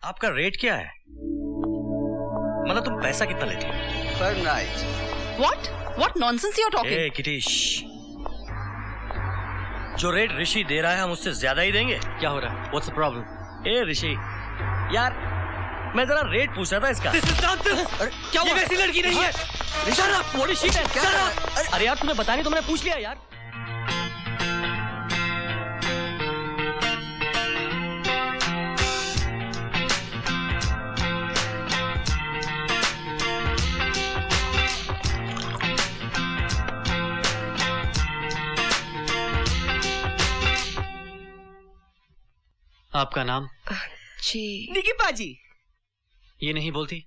आपका रेट क्या है? मतलब तुम पैसा कितना लेती हो? पर night. What nonsense you're talking? ए किटीश, जो रेट ऋषि दे रहा है हम उससे ज्यादा ही देंगे। क्या हो रहा है? What's the problem? ए ऋषि यार, मैं जरा रेट पूछ रहा था इसका। This is nonsense! क्या हुआ? ये वैसी लड़की नहीं है। Shut up! What is she? Shut up! अरे यार तुम्हें बताया नहीं तो मैंने पूछ लिया यार। आपका नाम? जी निकी पाजी। ये नहीं बोलती?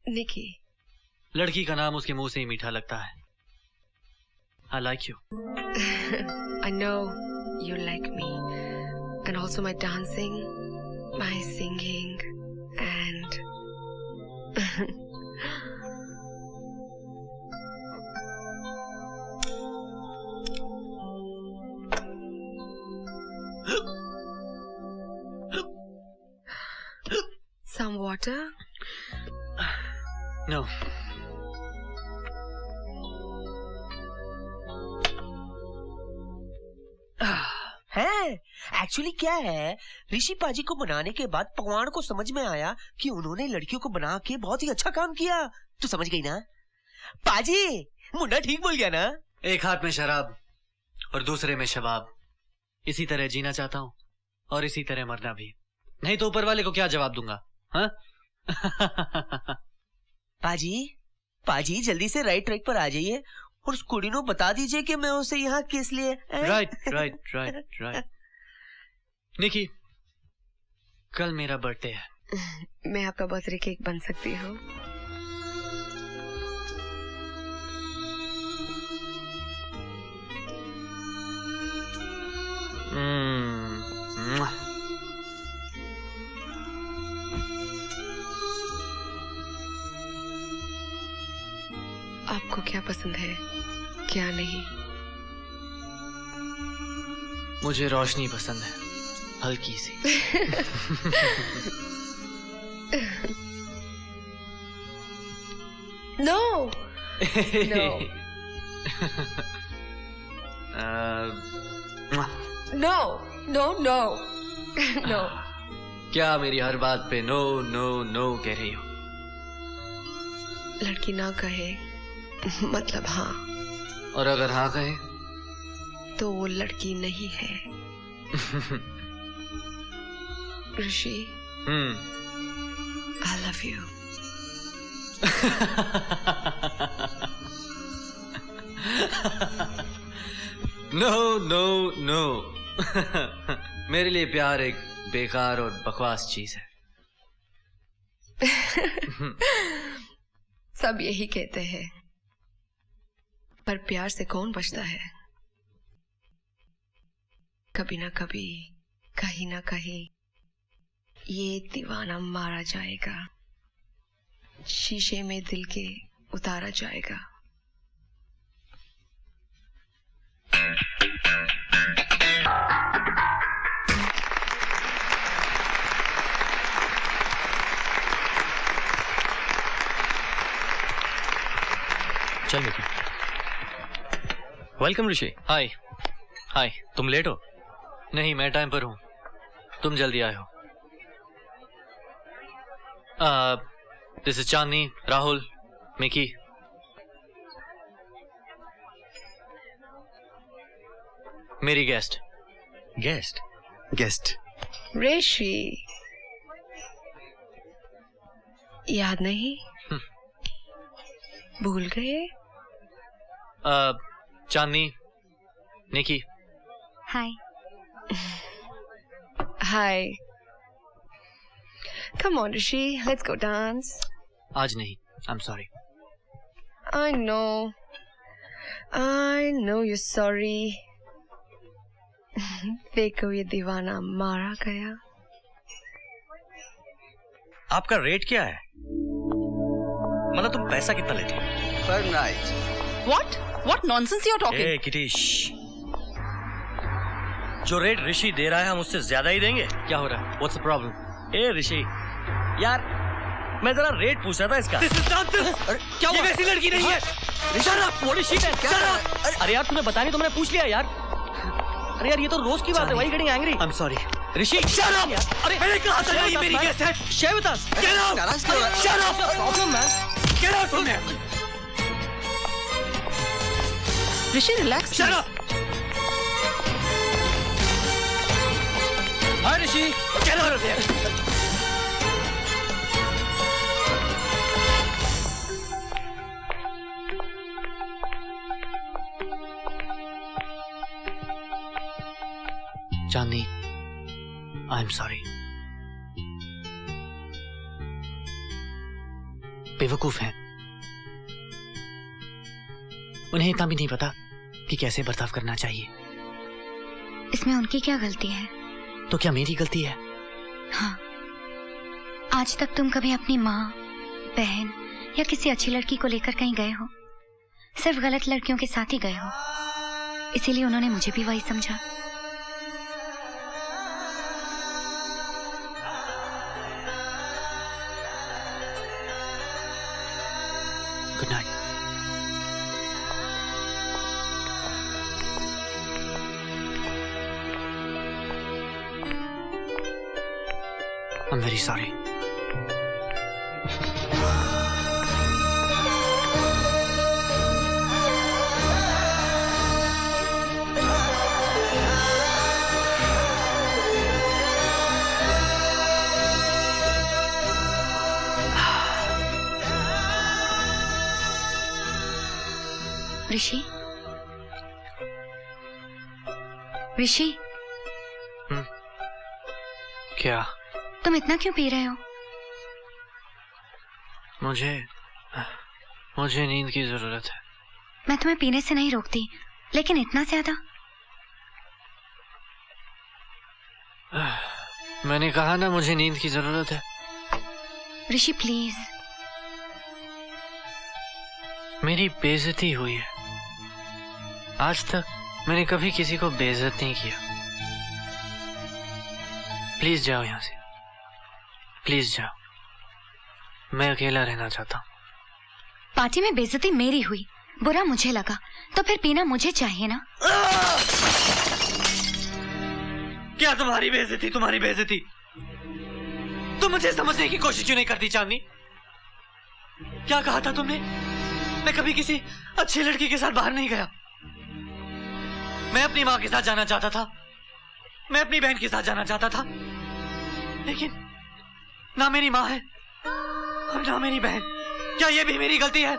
निकी। लड़की का नाम उसके मुंह से ही मीठा लगता है। I like you. I know you like me, and also my dancing, my singing, and some water. No. है एक्चुअली क्या है, ऋषि पाजी को बनाने के बाद पकवान को समझ में आया कि उन्होंने लड़कियों को बना के बहुत ही अच्छा काम किया। तू समझ गई ना पाजी? मुन्ना ठीक बोल गया ना? एक हाथ में शराब और दूसरे में शबाब। इसी तरह जीना चाहता हूँ और इसी तरह मरना भी। नहीं तो ऊपर वाले को क्या जवाब दूंगा? हाँ? पाजी जल्दी से राइट ट्रैक पर आ जाइए और उस कुड़ी को बता दीजिए कि मैं उसे यहाँ किस लिए। राइट। निकी, कल मेरा बर्थडे है। मैं आपका बर्थडे केक बन सकती हूँ? आपको क्या पसंद है, क्या नहीं? मुझे रोशनी पसंद है, हल्की सी। No. No. No. क्या मेरी हर बात पे नो नो नो कह रही हो? लड़की ना कहे मतलब हाँ, और अगर हाँ कहे तो वो लड़की नहीं है। ऋषि, I love you. नो। मेरे लिए प्यार एक बेकार और बकवास चीज है। सब यही कहते हैं, पर प्यार से कौन बचता है? कभी ना कभी, कहीं ना कहीं ये दीवाना मारा जाएगा, शीशे में दिल के उतारा जाएगा। चल निकी। वेलकम ऋषि। हाय। तुम लेट हो? नहीं, मैं टाइम पर हूँ। तुम जल्दी आए हो। This is Chandni, Rahul, Mickey. मेरी गेस्ट। ऋषि, याद नहीं? भूल गए? चांदनी, निकी। Hi. Come on, Rishi. Let's go dance. आज नहीं, I'm sorry. I know you're sorry. देखो ये दीवाना मारा गया। आपका रेट क्या है? मतलब तुम पैसा कितना लेती हो? पर night. What nonsense you're talking? ए किटीश, जो रेट ऋषि दे रहा है हम उससे ज्यादा ही देंगे। क्या हो रहा है? What's the problem? ए ऋषि यार, मैं जरा रेट पूछ रहा था इसका। क्या ये वैसी लड़की नहीं है। अरे यार तुम्हें बताने तो मैंने पूछ लिया यार। अरे यार ये तो रोज की बात है। Why getting angry? I am sorry Rishi अरे मैंने कहा था ये मेरी गेस्ट है। Share with us. Get out! Shut up! Problem man. Get out from here! Rishi relax. Shut up! Hi Rishi. Get out of here! Chandni, I am sorry. बेवकूफ हैं। उन्हें इतना भी नहीं पता कि कैसे बर्ताव करना चाहिए। इसमें उनकी क्या गलती है? तो क्या मेरी गलती है? हाँ, आज तक तुम कभी अपनी माँ, बहन या किसी अच्छी लड़की को लेकर कहीं गए हो? सिर्फ गलत लड़कियों के साथ ही गए हो। इसीलिए उन्होंने मुझे भी वही समझा। Good night. I am very sorry. Rishi, Rishi, क्या? तुम इतना क्यों पी रहे हो? मुझे नींद की जरूरत है। मैं तुम्हें पीने से नहीं रोकती, लेकिन इतना ज्यादा? मैंने कहा ना मुझे नींद की जरूरत है। ऋषि प्लीज। मेरी बेइज्जती हुई है। आज तक मैंने कभी किसी को बेइज्जत नहीं किया। प्लीज जाओ यहां से, प्लीज जाओ। मैं अकेला रहना चाहता हूँ। पार्टी में बेइज्जती मेरी हुई, बुरा मुझे लगा, तो फिर पीना मुझे चाहिए ना? क्या तुम्हारी बेइज्जती? तुम्हारी बेइज्जती? तुम मुझे समझने की कोशिश क्यों नहीं करती चांदनी? क्या कहा था तुमने? मैं कभी किसी अच्छी लड़की के साथ बाहर नहीं गया। मैं अपनी माँ के साथ जाना चाहता था, मैं अपनी बहन के साथ जाना चाहता था, लेकिन ना मेरी माँ है और ना मेरी बहन। क्या ये भी मेरी गलती है?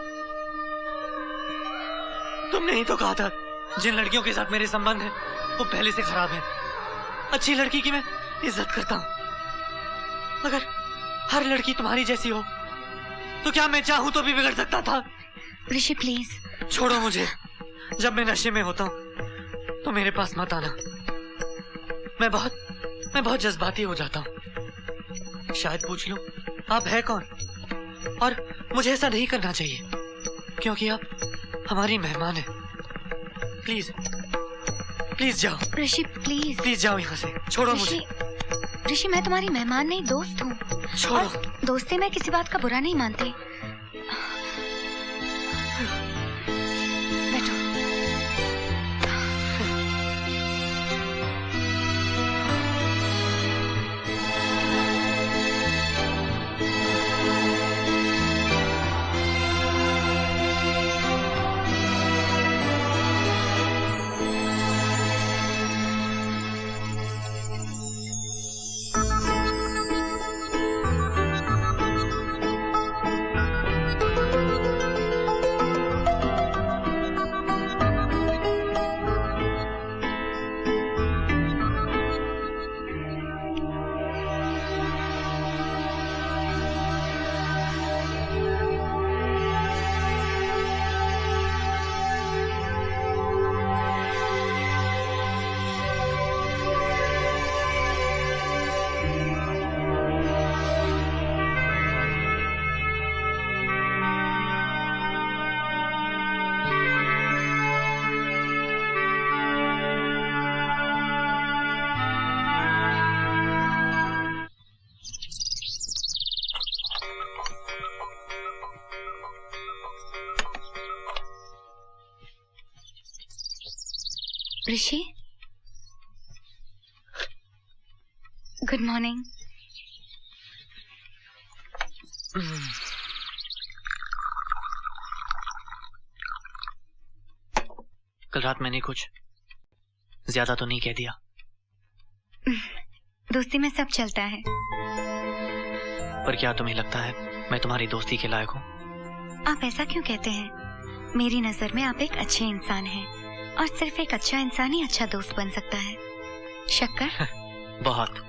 तुमने ही तो कहा था जिन लड़कियों के साथ मेरे संबंध है वो पहले से खराब है। अच्छी लड़की की मैं इज्जत करता हूं। अगर हर लड़की तुम्हारी जैसी हो तो क्या मैं चाहूं तो भी बिगड़ सकता था? ऋषि प्लीज। छोड़ो मुझे। जब मैं नशे में होता हूं तो मेरे पास मत आना। मैं बहुत जज्बाती हो जाता हूं। शायद पूछ लो आप है कौन? और मुझे ऐसा नहीं करना चाहिए क्योंकि आप हमारी मेहमान हैं। प्लीज प्लीज जाओ। ऋषि प्लीज। प्लीज जाओ यहाँ से। छोड़ो मुझे। ऋषि मैं तुम्हारी मेहमान नहीं, दोस्त हूँ। छोड़ो। दोस्ती में किसी बात का बुरा नहीं मानते। बैठो। ऋषि, गुड मॉर्निंग। कल रात मैंने कुछ ज्यादा तो नहीं कह दिया? दोस्ती में सब चलता है। पर क्या तुम्हें लगता है मैं तुम्हारी दोस्ती के लायक हूँ? आप ऐसा क्यों कहते हैं? मेरी नजर में आप एक अच्छे इंसान हैं और सिर्फ एक अच्छा इंसान ही अच्छा दोस्त बन सकता है। शक्कर? बहुत।